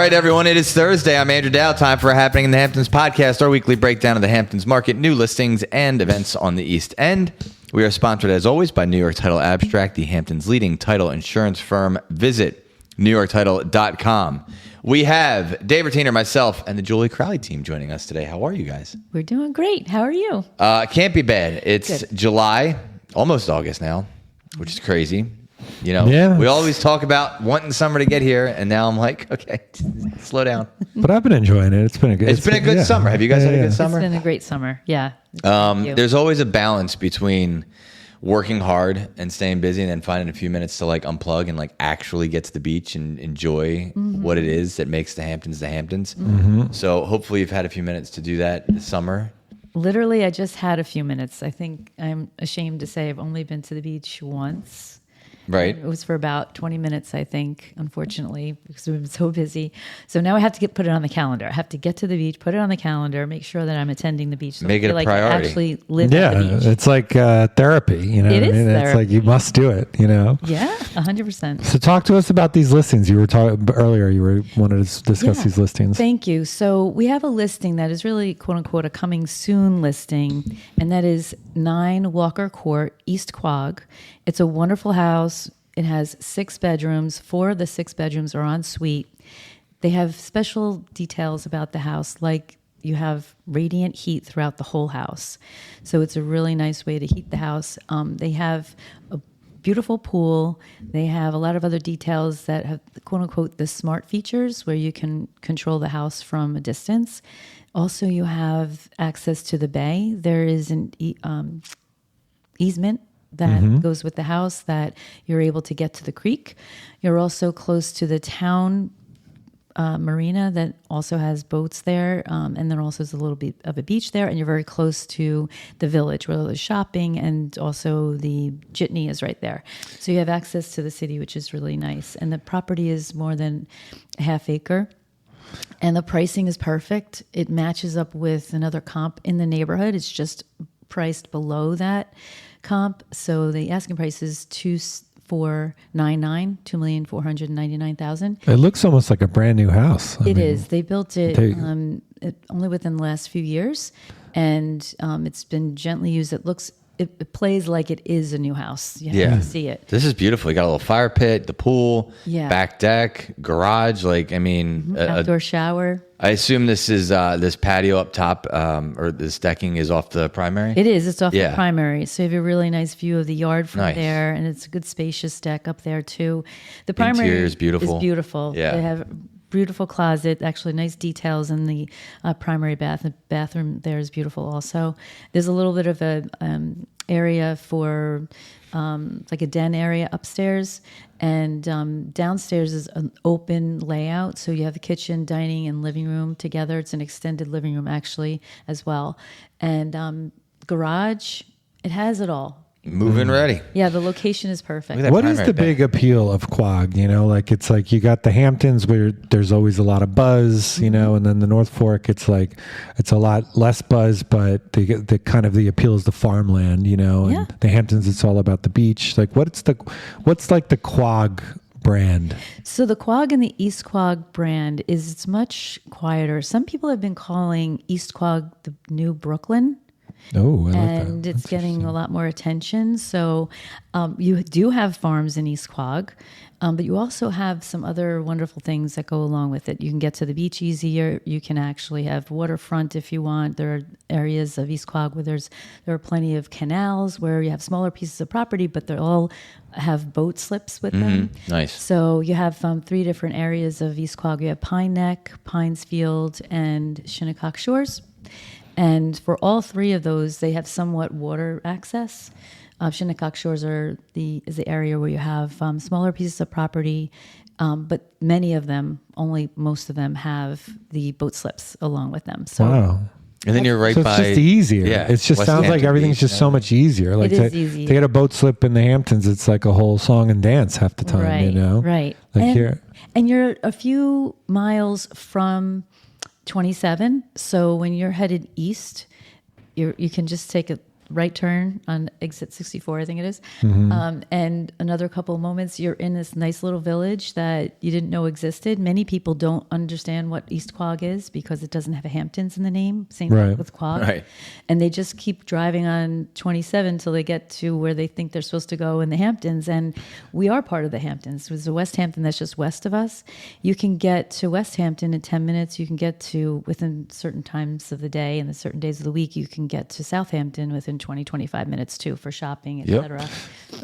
right, everyone. It is Thursday. I'm Andrew Dow. Time for a Happening in the Hamptons podcast, our weekly breakdown of the Hamptons market, new listings, and events on the East End. We are sponsored, as always, by New York Title Abstract, the Hamptons' leading title insurance firm. Visit NewYorkTitle.com. We have Dave Retainer, myself, and the Julie Crowley Team joining us today. How are you guys? We're doing great. How are you? Can't be bad. It's good. July, almost August now, which is crazy. You know, we always talk about wanting summer to get here, and now I'm like, okay, slow down. But I've been enjoying it. It's been a good summer. Have you guys had a good summer? It's been a great summer. Yeah. There's always a balance between working hard and staying busy, and then finding a few minutes to like unplug and like actually get to the beach and enjoy what it is that makes the Hamptons the Hamptons. So hopefully you've had a few minutes to do that this summer. Literally, I just had a few minutes. I think I'm ashamed to say I've only been to the beach once. Right. It was for about 20 minutes, I think, unfortunately, because we've been so busy. So now I have to put it on the calendar. I have to get to the beach, put it on the calendar, make sure that I'm attending the beach. So make it a priority. I actually live at the beach. It's like therapy, you know. It is therapy. It's like you must do it, you know. Yeah, 100%. So talk to us about these listings. You were talking earlier. You wanted to discuss these listings. Thank you. So we have a listing that is really, quote unquote, a coming soon listing, and that is 9 Walker Court, East Quogue. It's a wonderful house. It has 6 bedrooms. 4 of the 6 bedrooms are en suite. They have special details about the house, like you have radiant heat throughout the whole house. So it's a really nice way to heat the house. They have a beautiful pool. They have a lot of other details that have, quote unquote, the smart features where you can control the house from a distance. Also, you have access to the bay. There is an easement that goes with the house that you're able to get to the creek. You're also close to the town marina that also has boats there. And then also there's a little bit of a beach there. And you're very close to the village where there's shopping, and also the Jitney is right there. So you have access to the city, which is really nice. And the property is more than a half acre. And the pricing is perfect. It matches up with another comp in the neighborhood. It's just priced below that comp. So the asking price is $2,499,000. It looks almost like a brand new house. It is. They built it only within the last few years, and it's been gently used. It plays like it is a new house. You have to see it. This is beautiful. You got a little fire pit, the pool, back deck, garage. Outdoor shower. I assume this is this patio up top, or this decking is off the primary? It is. It's off the primary. So you have a really nice view of the yard from there, and it's a good spacious deck up there too. The primary interior is beautiful. Yeah. They have beautiful closet, actually nice details in the primary bathroom there is beautiful also. There's a little bit of a area for like a den area upstairs, and downstairs is an open layout. So you have the kitchen, dining, and living room together. It's an extended living room actually as well. And garage, it has it all. Move-in ready. Yeah, the location is perfect. What is the big appeal of Quogue? You know, like it's like you got the Hamptons where there's always a lot of buzz, you know, and then the North Fork, it's like it's a lot less buzz, but the kind of the appeal is the farmland, you know, and the Hamptons, it's all about the beach. Like what's like the Quogue brand? So the Quogue and the East Quogue brand it's much quieter. Some people have been calling East Quogue the new Brooklyn. Oh, I like that. And it's getting a lot more attention. So you do have farms in East Quogue, but you also have some other wonderful things that go along with it. You can get to the beach easier. You can actually have waterfront if you want. There are areas of East Quogue where there are plenty of canals where you have smaller pieces of property, but they all have boat slips with them. Nice. So you have 3 different areas of East Quogue. You have Pine Neck, Pines Field, and Shinnecock Shores. And for all 3 of those, they have somewhat water access. Shinnecock Shores is the area where you have smaller pieces of property, but most of them have the boat slips along with them. So, wow. And then you're right by... it's just easier. Yeah, it just sounds like everything's just so much easier. Like it is easy. To get a boat slip in the Hamptons, it's like a whole song and dance half the time, right, you know? Right. And you're a few miles from 27. So when you're headed east, you can just take a right turn on exit 64, I think it is. And another couple of moments, you're in this nice little village that you didn't know existed. Many people don't understand what East Quogue is because it doesn't have a Hamptons in the name. Same thing with Quogue. Right. And they just keep driving on 27 till they get to where they think they're supposed to go in the Hamptons. And we are part of the Hamptons. There's a West Hampton that's just west of us. You can get to West Hampton in 10 minutes. You can get to within certain times of the day and the certain days of the week. You can get to Southampton within 20, 25 minutes too for shopping, etc.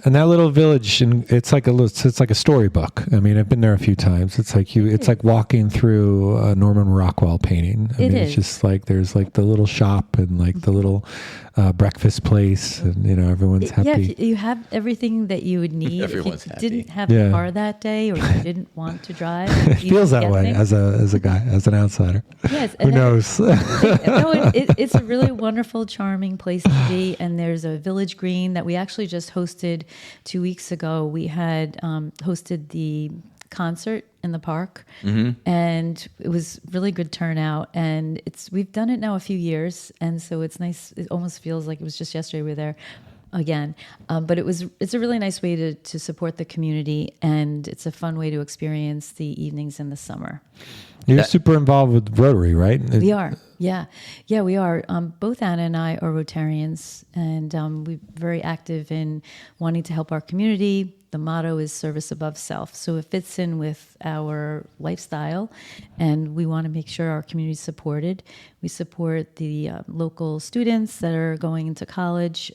And that little village, and it's like a storybook. I mean, I've been there a few times. It's like it's like walking through a Norman Rockwell painting. I mean, it's just like there's like the little shop and like the little breakfast place, and everyone's happy. Yeah, you have everything that you would need. Everyone's if you happy. didn't have a car that day, or you didn't want to drive. It feels that way as a guy, as an outsider. Yes, who knows? It's a really wonderful, charming place to be. And there's a village green that we actually just hosted 2 weeks ago. We had hosted the concert in the park, and it was really good turnout. And we've done it now a few years, and so it's nice. It almost feels like it was just yesterday we were there again. But it's a really nice way to support the community, and it's a fun way to experience the evenings in the summer. You're super involved with Rotary, right? We are. Yeah, we are. Both Anna and I are Rotarians, and we're very active in wanting to help our community. The motto is service above self. So it fits in with our lifestyle, and we want to make sure our community is supported. We support the local students that are going into college.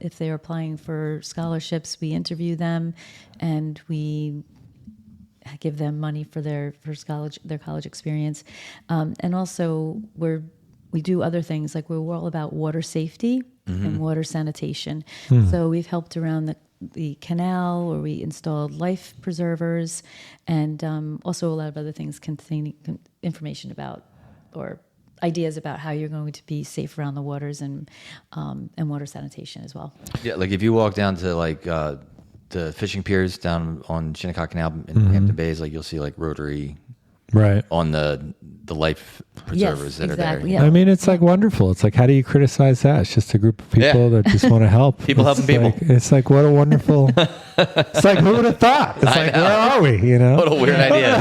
If they are applying for scholarships, we interview them, and we give them money for their college experience. And also we do other things, like we're all about water safety and water sanitation. So we've helped around the canal, where we installed life preservers, and also a lot of other things containing information about or ideas about how you're going to be safe around the waters, and water sanitation as well. Yeah, like if you walk down to like the fishing piers down on Shinnecock Canal in Hampton Bays, like you'll see like Rotary on the life preservers that are there. Yeah. I mean, it's like wonderful. It's like, how do you criticize that? It's just a group of people that just want to help. People helping people. It's like, what a wonderful. It's like, who would have thought? It's like, where are we? What a weird idea.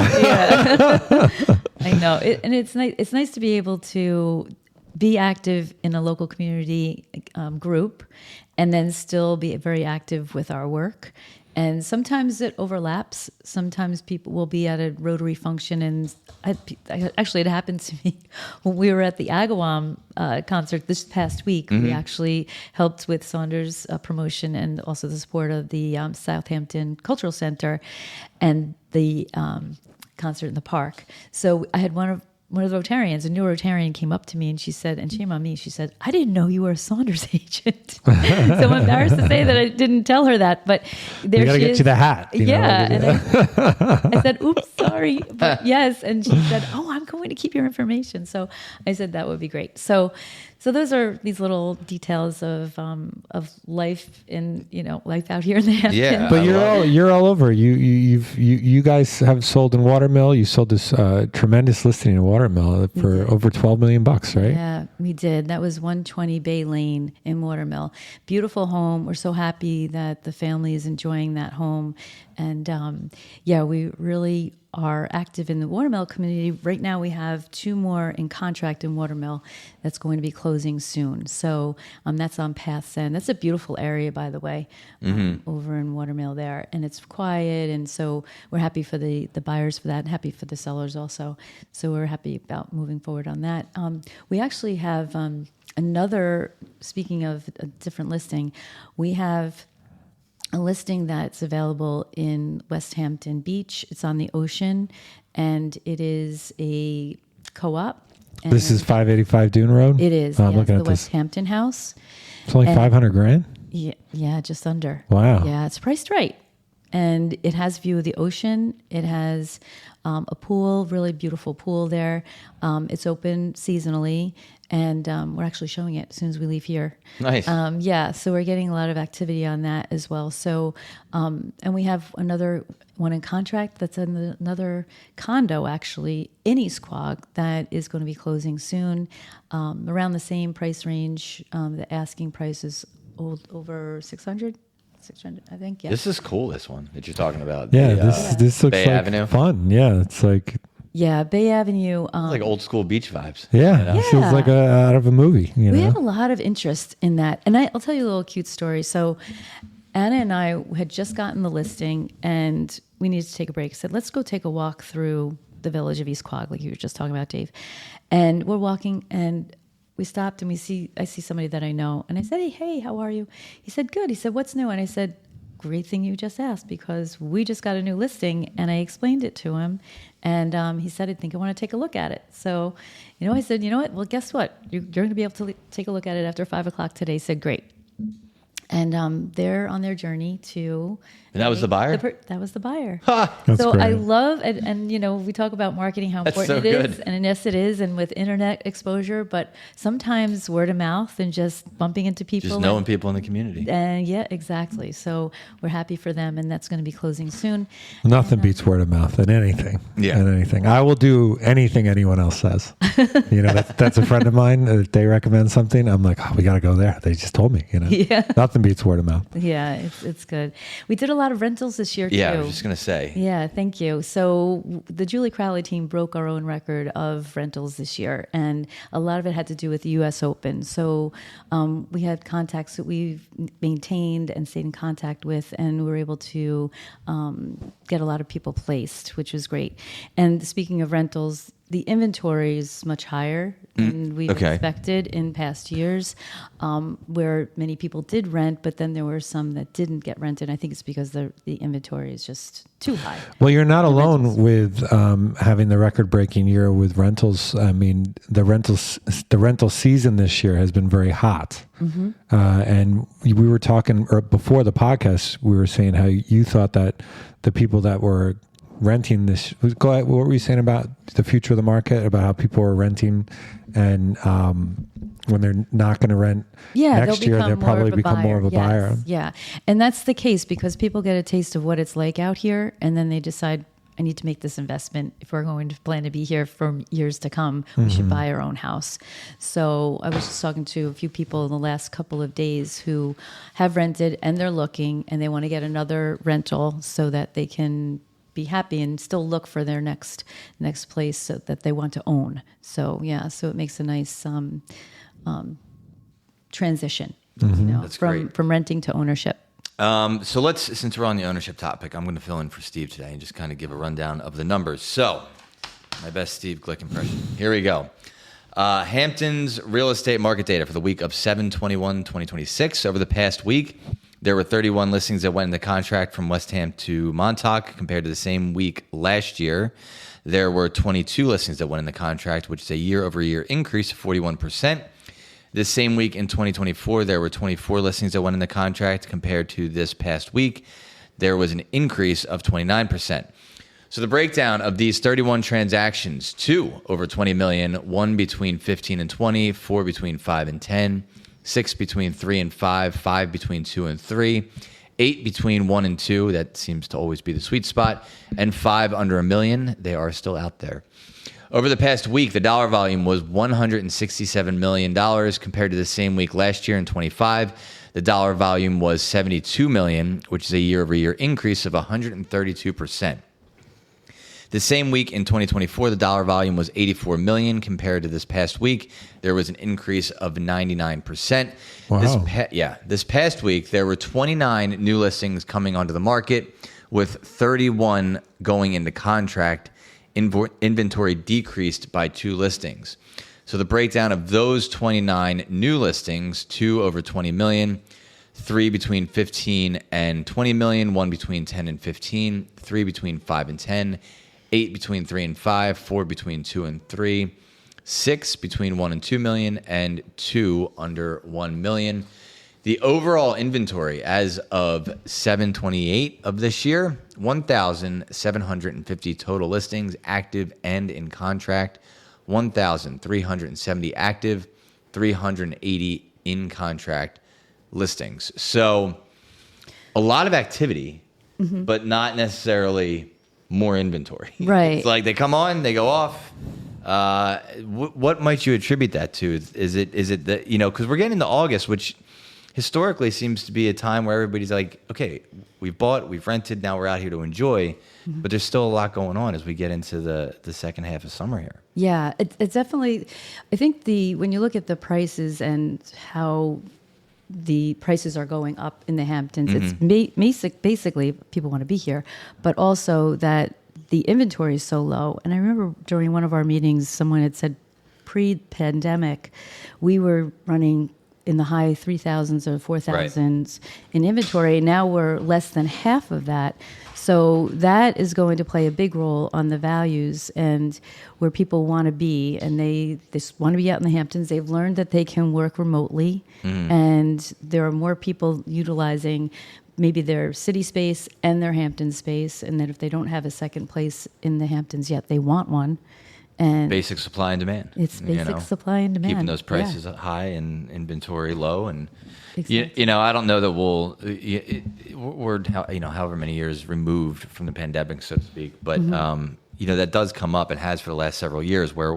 I know, and it's nice. It's nice to be able to be active in a local community group, and then still be very active with our work. And sometimes it overlaps. Sometimes people will be at a Rotary function, and actually it happened to me when we were at the Agawam concert this past week. We actually helped with Saunders promotion, and also the support of the Southampton Cultural Center and the concert in the park. So I had one of the Rotarians, a new Rotarian, came up to me, and she said, and shame on me, she said, "I didn't know you were a Saunders agent." So I'm embarrassed to say that I didn't tell her that, but there we gotta she get is. you the hat. And I said, "Oops, sorry," but yes. And she said, "Oh, I'm going to keep your information." So I said that would be great. So those are these little details of life in life out here in the Hamptons. Yeah, but you're all over. You guys have sold in Watermill. You sold this tremendous listing in Watermill for over $12 million, right? Yeah, we did. That was 120 Bay Lane in Watermill. Beautiful home. We're so happy that the family is enjoying that home, and we really are active in the Watermill community. Right now we have 2 more in contract in Watermill that's going to be closing soon. So that's on Paths End. That's a beautiful area, by the way, over in Watermill there. And it's quiet, and so we're happy for the buyers for that, and happy for the sellers also. So we're happy about moving forward on that. We actually have another, speaking of a different listing, we have a listing that's available in West Hampton Beach. It's on the ocean, and it is a co-op. This is 585 Dune Road? It is. I'm looking it's at the West Hampton House. It's only $500,000? Yeah, just under. Wow. Yeah, it's priced right. And it has view of the ocean. It has a pool, really beautiful pool there. It's open seasonally, and we're actually showing it as soon as we leave here. Nice. Yeah, so we're getting a lot of activity on that as well. So, and we have another one in contract that's in another condo actually in East Quogue that is going to be closing soon, around the same price range. The asking price is over 600, I think. Yeah. This is cool. This one that you're talking about. Yeah, The, this looks Bay like Avenue. fun. Yeah, it's like Bay Avenue. It's like old school beach vibes. yeah, you know? it feels like out of a movie. You We know, have a lot of interest in that. And I'll tell you a little cute story. So Anna and I had just gotten the listing and we needed to take a break. I said, let's go take a walk through the village of East Quogue, like you were just talking about, Dave. And we're walking and we stopped and I see somebody that I know. And I said, hey, how are you? He said, good. He said, what's new? And I said, great thing you just asked, because we just got a new listing. And I explained it to him. And he said, I think I want to take a look at it. So, I said, you know what? Well, guess what? You're going to be able to take a look at it after 5 o'clock today. He said, great. And they're on their journey to... And that was the buyer? That was the buyer. That's So great. I love, and we talk about marketing, how That's important so it is. good. And yes, it is, and with internet exposure, but sometimes word of mouth and just bumping into people. Just knowing people in the community. And yeah, exactly. So we're happy for them, and that's going to be closing soon. nothing beats word of mouth in anything. Yeah. In anything, I will do anything anyone else says. That's a friend of mine. If they recommend something, I'm like, oh, we got to go there. They just told me. Yeah. Nothing beats word of mouth. Yeah, it's good. We did a lot of rentals this year, Yeah, too. I was just going to say. Yeah, thank you. So the Julie Crowley team broke our own record of rentals this year, and a lot of it had to do with the U.S. Open. So we had contacts that we've maintained and stayed in contact with, and we were able to get a lot of people placed, which was great. And speaking of rentals, the inventory is much higher than we expected in past years, where many people did rent, but then there were some that didn't get rented. I think it's because the inventory is just too high. Well, you're not alone with having the record-breaking year with rentals. I mean, the rental season this year has been very hot, and we were talking before the podcast. We were saying how you thought that the people that were renting this. Go ahead, what were you saying about the future of the market? About how people are renting, and when they're not going to rent next year, they'll probably become more of a buyer. Yeah, and that's the case because people get a taste of what it's like out here, and then they decide, I need to make this investment. If we're going to plan to be here for years to come, we should buy our own house. So I was just talking to a few people in the last couple of days who have rented and they're looking and they want to get another rental so that they can be happy and still look for their next place so that they want to own. So yeah, so it makes a nice transition, That's from great. from renting to ownership. So since we're on the ownership topic, I'm going to fill in for Steve today and just kind of give a rundown of the numbers. So, my best Steve Glick impression. Here we go. Hamptons real estate market data for the week of 7/21/2026. Over the past week, there were 31 listings that went into contract from West Ham to Montauk compared to the same week last year. There were 22 listings that went into contract, which is a year-over-year increase of 41%. This same week in 2024, there were 24 listings that went into contract compared to this past week. There was an increase of 29%. So the breakdown of these 31 transactions: 2 over 20 million, 1 between 15 and 20, 4 between 5 and 10, 6 between 3 and 5, 5 between 2 and 3, 8 between 1 and 2, that seems to always be the sweet spot, and 5 under $1 million. They are still out there. Over the past week, the dollar volume was $167 million compared to the same week last year in 25. The dollar volume was $72 million, which is a year-over-year increase of 132%. The same week in 2024, the dollar volume was $84 million compared to this past week. There was an increase of 99%. Wow. This past week, there were 29 new listings coming onto the market, with 31 going into contract. Inventory decreased by 2 listings. So the breakdown of those 29 new listings: 2 over 20 million, 3 between 15 and 20 million, 1 between 10 and 15, 3 between 5 and 10, 8 between 3 and 5, 4 between 2 and 3, 6 between 1 and 2 million, and 2 under 1 million. The overall inventory as of 7/28 of this year, 1,750 total listings, active and in contract, 1,370 active, 380 in contract listings. So a lot of activity, but not necessarily more inventory. Right. It's like they come on, they go off. What might you attribute that to? Is it that, because we're getting into August, which historically seems to be a time where everybody's like, okay, we've bought, we've rented, now we're out here to enjoy, but there's still a lot going on as we get into the second half of summer here. Yeah, it's definitely, I think when you look at the prices and how the prices are going up in the Hamptons, it's basically people want to be here, but also that the inventory is so low. And I remember during one of our meetings, someone had said pre-pandemic, we were running in the high 3,000s or 4,000s in inventory. Now we're less than half of that. So that is going to play a big role on the values and where people want to be. And they just want to be out in the Hamptons. They've learned that they can work remotely. And there are more people utilizing maybe their city space and their Hampton space. And that if they don't have a second place in the Hamptons yet, they want one. And basic supply and demand. It's basic supply and demand. Keeping those prices high and inventory low. And, Exactly. I don't know that we're however many years removed from the pandemic, so to speak. But, that does come up and has for the last several years where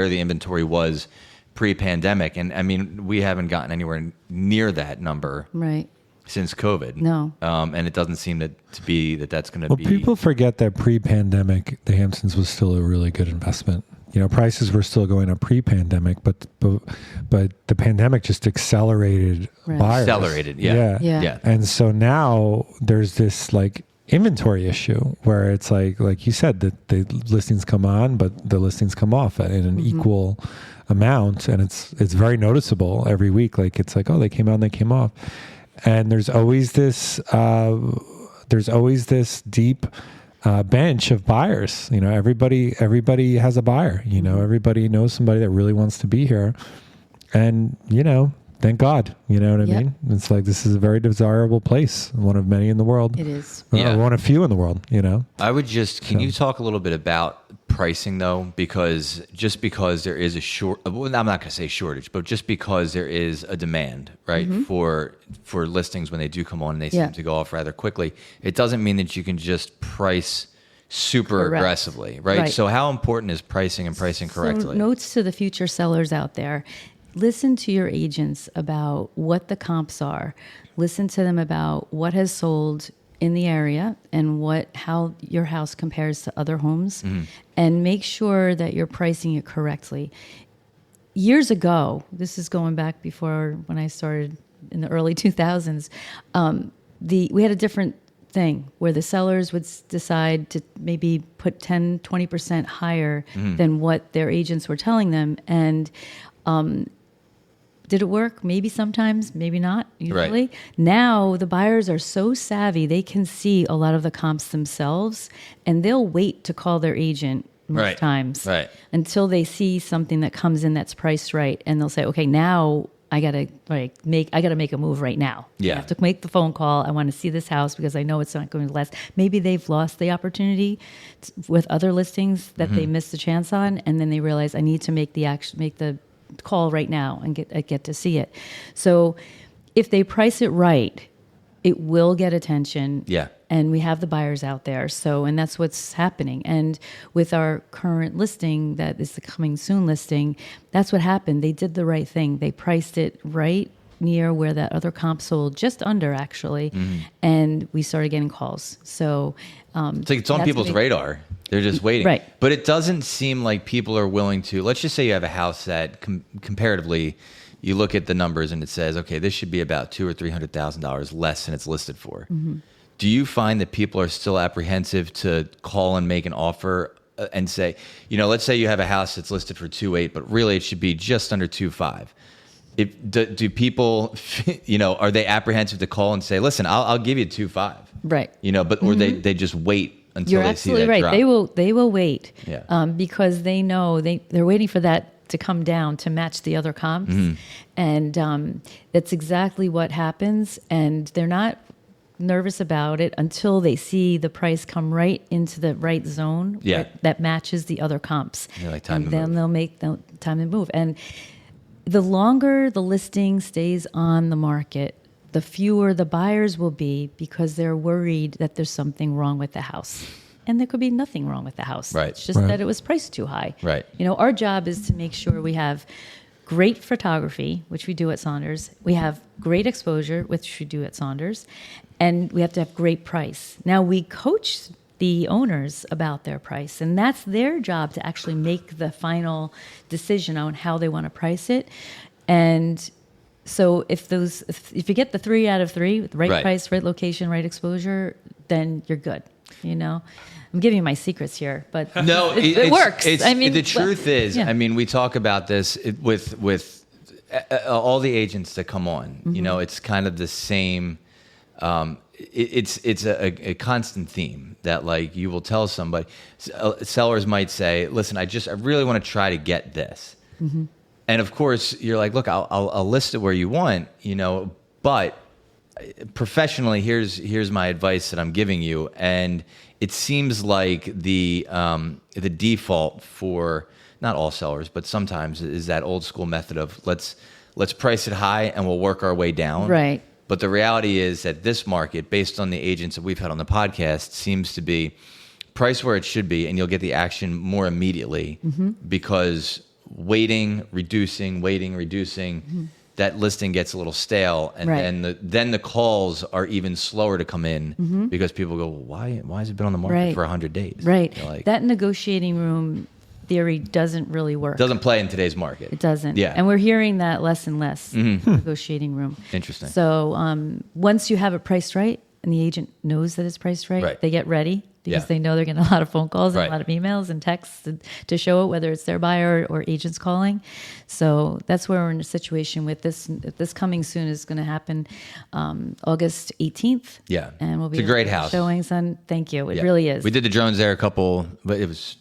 the inventory was pre-pandemic. And, I mean, we haven't gotten anywhere near that number. Right. Since COVID. No. And it doesn't seam to be that's going to be. Well, people forget that pre-pandemic, the Hamptons was still a really good investment. Prices were still going up pre-pandemic, but the pandemic just accelerated buyers. Accelerated, yeah. And so now there's this like inventory issue where it's like you said, that the listings come on, but the listings come off in an equal amount, and it's very noticeable every week. Like it's like, oh, they came on, they came off. And there's always this deep bench of buyers. Everybody has a buyer. Everybody knows somebody that really wants to be here, and thank God. You know what I mean? It's like this is a very desirable place, one of many in the world. It is. One of few in the world. I would can you talk a little bit about pricing though, because just because there is I'm not going to say shortage, but just because there is a demand, right, for listings when they do come on and they seem to go off rather quickly, it doesn't mean that you can just price super aggressively, right? So how important is pricing and pricing correctly? So notes to the future sellers out there. Listen to your agents about what the comps are. Listen to them about what has sold in the area and how your house compares to other homes, and make sure that you're pricing it correctly. Years ago, this is going back before when I started in the early 2000s, we had a different thing where the sellers would decide to maybe put 10, 20% higher than what their agents were telling them. And did it work? Maybe sometimes, maybe not, usually. Right. Now, the buyers are so savvy, they can see a lot of the comps themselves, and they'll wait to call their agent most times until they see something that comes in that's priced right, and they'll say, okay, now I gotta make a move right now. Yeah. I have to make the phone call. I want to see this house because I know it's not going to last. Maybe they've lost the opportunity with other listings that they missed a chance on, and then they realize I need to make the call right now and get to see it. So if they price it right, it will get attention. Yeah. And we have the buyers out there. And that's what's happening. And with our current listing, that is the coming soon listing, that's what happened. They did the right thing. They priced it right near where that other comp sold, just under actually. And we started getting calls. So it's on people's radar. They're just waiting. Right. But it doesn't seem like people are willing to, let's just say you have a house that comparatively, you look at the numbers and it says, okay, this should be about $200,000 or $300,000 less than it's listed for. Do you find that people are still apprehensive to call and make an offer and say, let's say you have a house that's listed for 2.8, but really it should be just under 2.5. Do people, are they apprehensive to call and say, listen, I'll give you 2.5? Right. Or they just wait until You're they see absolutely that right. drop. They will wait Yeah. because they know they're waiting for that to come down to match the other comps. And that's exactly what happens. And they're not nervous about it until they see the price come right into the right zone that matches the other comps. Like, then they'll make the time to move. And the longer the listing stays on the market, the fewer the buyers will be, because they're worried that there's something wrong with the house. And there could be nothing wrong with the house. Right. It's just that it was priced too high. Right. Our job is to make sure we have great photography, which we do at Saunders. We have great exposure, which we do at Saunders. And we have to have great price. Now, we coach the owners about their price, and that's their job to actually make the final decision on how they want to price it. And so if you get the 3 out of 3 with the right price, right location, right exposure, then you're good. I'm giving you my secrets here, but no, it works. The truth is, we talk about this with all the agents that come on. It's kind of the same. It's a constant theme that, like, you will tell somebody. Sellers might say, "Listen, I really want to try to get this," and of course you're like, "Look, I'll list it where you want, but professionally, here's my advice that I'm giving you." And it seems like the default for not all sellers, but sometimes, is that old school method of let's price it high and we'll work our way down. Right. But the reality is that this market, based on the agents that we've had on the podcast, seems to be priced where it should be, and you'll get the action more immediately, because waiting, reducing, that listing gets a little stale, and then the calls are even slower to come in, because people go, well, why has it been on the market for 100 days? Right. Like, that negotiating room theory doesn't really work. Doesn't play in today's market. It doesn't. Yeah. And we're hearing that less and less, negotiating room. Interesting. So once you have it priced right, and the agent knows that it's priced right, they get ready, because they know they're getting a lot of phone calls and a lot of emails and texts to show it, whether it's their buyer or agents calling. So that's where we're in a situation with this. This coming soon is going to happen August 18th. Yeah. And we'll be it's a great house. Showings on. Thank you. It really is. We did the drones there but it was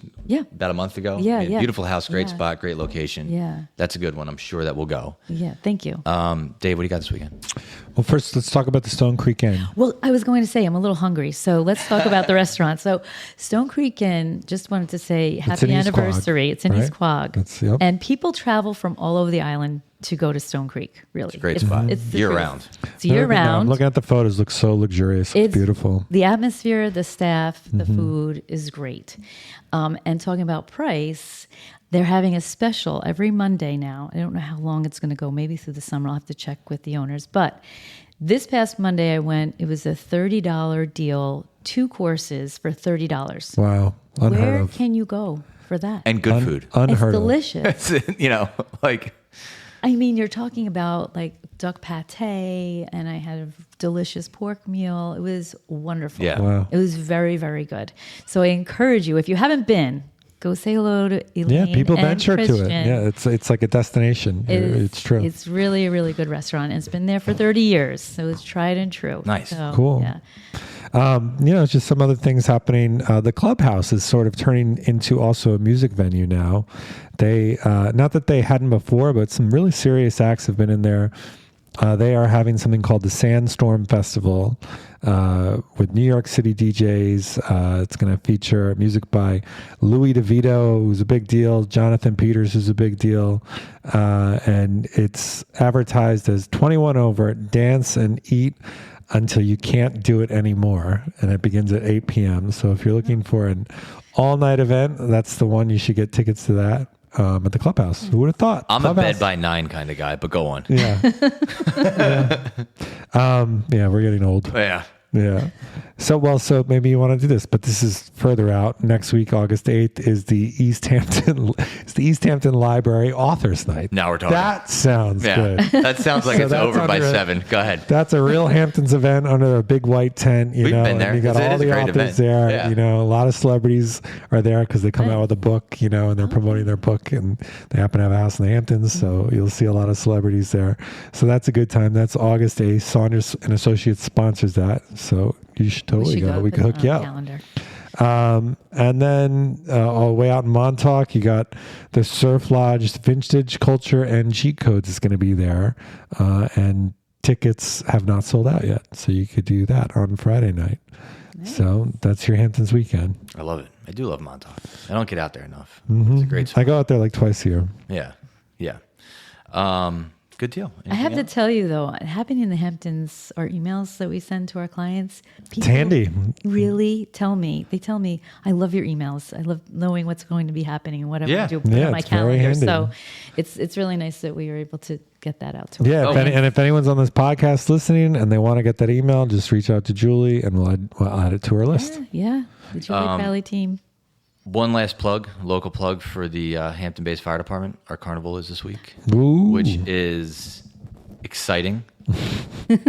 about a month ago. Yeah, Beautiful house, great spot, great location. Yeah. That's a good one. I'm sure that will go. Yeah, thank you. Dave, what do you got this weekend? Well, first, let's talk about the Stone Creek Inn. Well, I was going to say, I'm a little hungry, so let's talk about the restaurant. So Stone Creek Inn, just wanted to say happy anniversary. It's in East Quogue. And people travel from all over the island to go to Stone Creek, really. It's a great spot. It's year-round. It's year-round. I'm looking at the photos. Looks so luxurious. It's beautiful. The atmosphere, the staff, the food is great. And talking about price, they're having a special every Monday now. I don't know how long it's going to go, maybe through the summer. I'll have to check with the owners. But this past Monday I went, it was a $30 deal, 2 courses for $30. Wow. Unheard Where of. can you go for that? And good food. Unheard it's delicious. Like... I mean, you're talking about like duck pate, and I had a delicious pork meal. It was wonderful. Yeah. Wow. It was very, very good. So I encourage you, if you haven't been, go say hello to Elaine. Yeah, people and venture Christian. to it. Yeah, it's like a destination. It's true. It's really a really good restaurant. And it's been there for 30 years, so it's tried and true. Nice. So, cool. Yeah. Just some other things happening. The clubhouse is sort of turning into also a music venue now. They, not that they hadn't before, but some really serious acts have been in there. They are having something called the Sandstorm Festival with New York City DJs. It's going to feature music by Louis DeVito, who's a big deal, Jonathan Peters, who's a big deal. And it's advertised as 21 over, dance and eat until you can't do it anymore. And it begins at 8 p.m. So if you're looking for an all-night event, that's the one. You should get tickets to that. At the clubhouse. Who would have thought? I'm clubhouse. a bed by 9 kind of guy, but go on. Yeah. We're getting old. Yeah. Yeah. So maybe you want to do this, but this is further out. Next week, August 8th, is the East Hampton Library Authors Night. Now we're talking. That sounds good. That sounds like it's over by 7. Go ahead. That's a real Hamptons event under a big white tent. We've been there. And you got all the authors there. Yeah. A lot of celebrities are there because they come out with a book, and they're promoting their book, and they happen to have a house in the Hamptons, so you'll see a lot of celebrities there. So that's a good time. That's August 8th. Saunders and Associates sponsors that. So you should totally go. We could hook you up. Calendar. And then all the way out in Montauk, you got the Surf Lodge, Vintage Culture, and Cheat Codes is going to be there. And tickets have not sold out yet. So you could do that on Friday night. Nice. So that's your Hamptons weekend. I love it. I do love Montauk. I don't get out there enough. It's a great spot. I go out there like twice a year. Yeah. Good deal. I have to tell you though, happening in the Hamptons, our emails that we send to our clients, people It's handy. really tell me, I love your emails. I love knowing what's going to be happening and whatever I do put on my it's very calendar. handy. So it's really nice that we were able to get that out to them. Yeah, if anyone's on this podcast listening and they want to get that email, just reach out to Julie and we'll add it to our list. Yeah. The Julie Crowley Team. One last local plug for the Hampton-based fire department. Our carnival is this week, Ooh. which is exciting.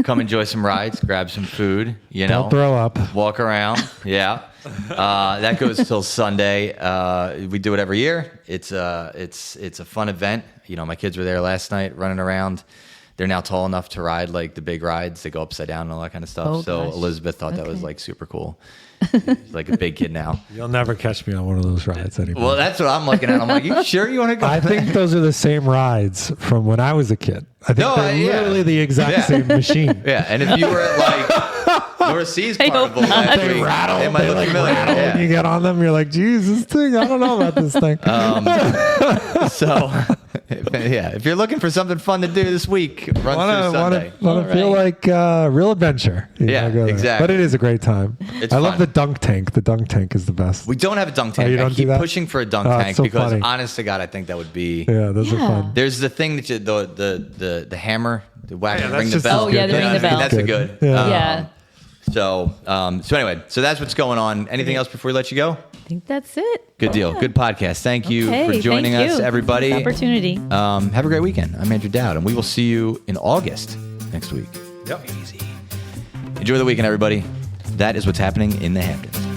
Come enjoy some rides, grab some food, Don't throw up. walk around. Yeah. That goes till Sunday. We do it every year. It's a fun event. My kids were there last night running around. They're now tall enough to ride like the big rides. They go upside down and all that kind of stuff. Oh, so gosh. Elizabeth thought that was like super cool. She's like a big kid now. You'll never catch me on one of those rides anymore. Well, that's what I'm looking at. I'm like, you sure you want to go? I think those are the same rides from when I was a kid. I think they're literally the exact same machine. Yeah, and if you were at like North Seas Carnival last They week, rattle. they might They look like familiar. rattle Yeah. when you get on them. You're like, geez, this thing. I don't know about this thing. So, if you're looking for something fun to do this week, run through Sunday. Want to feel like real adventure. You Yeah, gotta go there. exactly. But it is a great time. It's I love fun. the dunk tank. The dunk tank is the best. We don't have a dunk tank. you I don't do keep that? pushing for a dunk Oh, it's tank so because, funny. honest to God, I think that would be. Yeah, those are Yeah. fun. There's the thing that the hammer, the whack, Yeah, that's ring the just bell. as good. Oh, yeah, the ring the bell. That's a good. Yeah. So anyway, so that's what's going on. Anything else before we let you go? I think that's it. Good deal. Good podcast. Thank you Okay, for joining thank us, you. everybody. This opportunity. Have a great weekend. I'm Andrew Dowd, and we will see you in August next week. Yep. Enjoy the weekend, everybody. That is what's happening in the Hamptons.